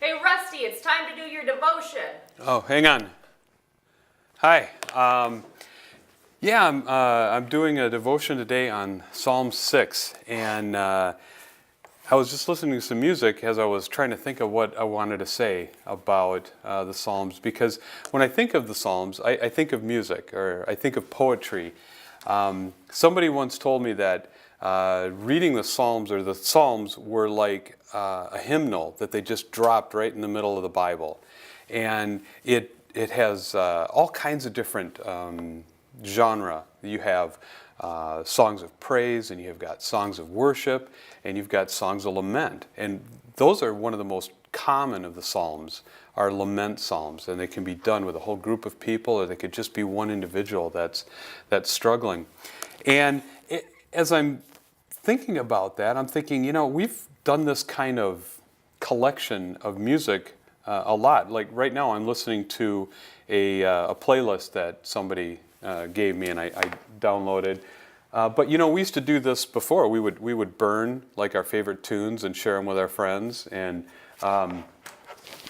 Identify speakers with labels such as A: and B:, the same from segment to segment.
A: Hey, Rusty, it's time to do your devotion.
B: Oh, hang on. Hi. I'm doing a devotion today on Psalm 6, and I was just listening to some music as I was trying to think of what I wanted to say about the Psalms, because when I think of the Psalms, I think of music, or I think of poetry. Somebody once told me that reading the Psalms, or the Psalms, were like a hymnal that they just dropped right in the middle of the Bible. And it has all kinds of different genre. You have songs of praise, and you've got songs of worship, and you've got songs of lament. And those are one of the most common of the Psalms, are lament psalms, and they can be done with a whole group of people, or they could just be one individual that's struggling. And as I'm thinking about that, I'm thinking, we've done this kind of collection of music a lot. Like right now, I'm listening to a playlist that somebody gave me, and I downloaded. But we used to do this before. We would burn like our favorite tunes and share them with our friends. And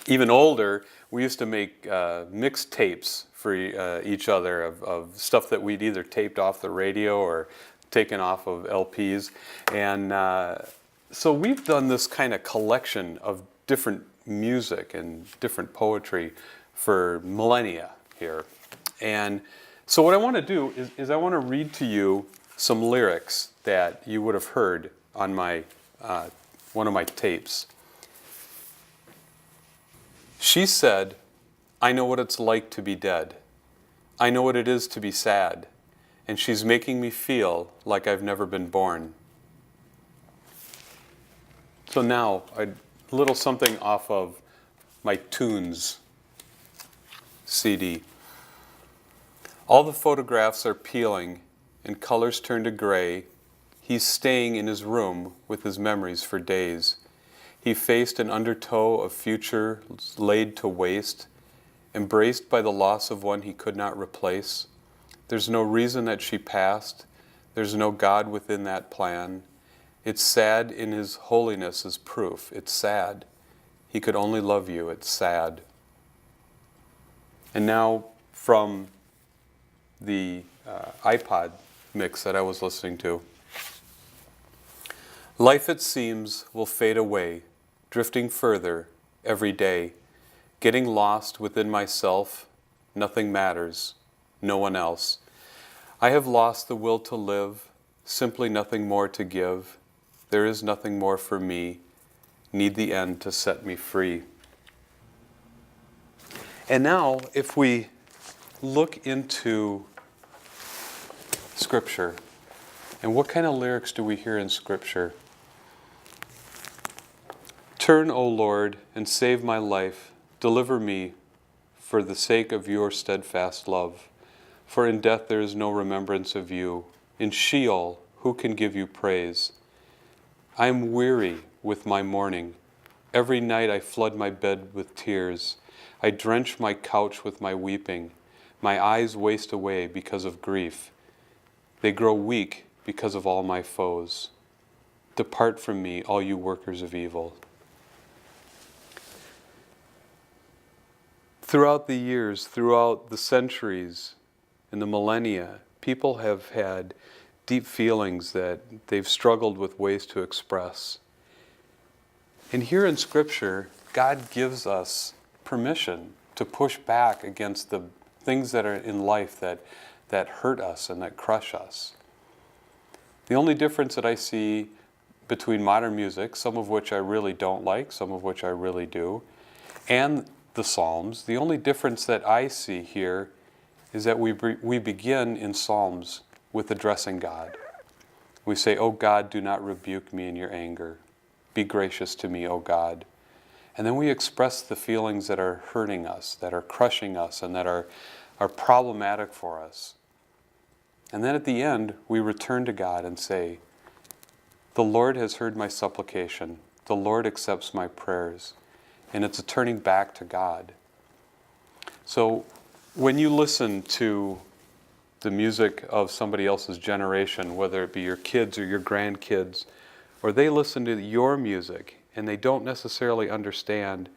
B: even older, we used to make mixed tapes for each other of stuff that we'd either taped off the radio or taken off of LPs. And so we've done this kind of collection of different music and different poetry for millennia here. And so what I want to do is I want to read to you some lyrics that you would have heard on my one of my tapes. She said, "I know what it's like to be dead. I know what it is to be sad. And she's making me feel like I've never been born." So now, a little something off of my Tunes CD. All the photographs are peeling and colors turn to gray. He's staying in his room with his memories for days. He faced an undertow of future laid to waste, embraced by the loss of one he could not replace. There's no reason that she passed. There's no God within that plan. It's sad in his holiness is proof. It's sad. He could only love you. It's sad. And now from the iPod mix that I was listening to. Life, it seems, will fade away, drifting further every day, getting lost within myself. Nothing matters. No one else. I have lost the will to live, simply nothing more to give. There is nothing more for me, need the end to set me free. And now, if we look into Scripture, and what kind of lyrics do we hear in Scripture? Turn, O Lord, and save my life. Deliver me for the sake of your steadfast love. For in death there is no remembrance of you. In Sheol, who can give you praise? I am weary with my mourning. Every night I flood my bed with tears. I drench my couch with my weeping. My eyes waste away because of grief. They grow weak because of all my foes. Depart from me, all you workers of evil. Throughout the years, throughout the centuries, in the millennia, people have had deep feelings that they've struggled with ways to express. And here in Scripture, God gives us permission to push back against the things that are in life that hurt us and that crush us. The only difference that I see between modern music, some of which I really don't like, some of which I really do, and the Psalms, the only difference that I see here is that we begin in Psalms with addressing God. We say, "O God, do not rebuke me in your anger. Be gracious to me, O God." And then we express the feelings that are hurting us, that are crushing us, and that are problematic for us. And then at the end, we return to God and say, "The Lord has heard my supplication. The Lord accepts my prayers." And it's a turning back to God. So when you listen to the music of somebody else's generation, whether it be your kids or your grandkids, or they listen to your music and they don't necessarily understand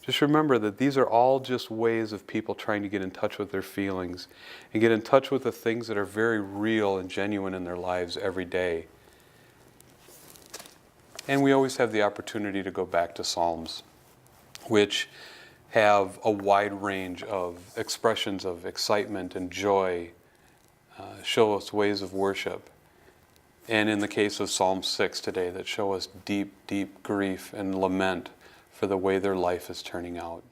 B: Just remember that these are all just ways of people trying to get in touch with their feelings and get in touch with the things that are very real and genuine in their lives every day. And we always have the opportunity to go back to Psalms, which have a wide range of expressions of excitement and joy, show us ways of worship. And in the case of Psalm 6 today, that show us deep, deep grief and lament for the way their life is turning out.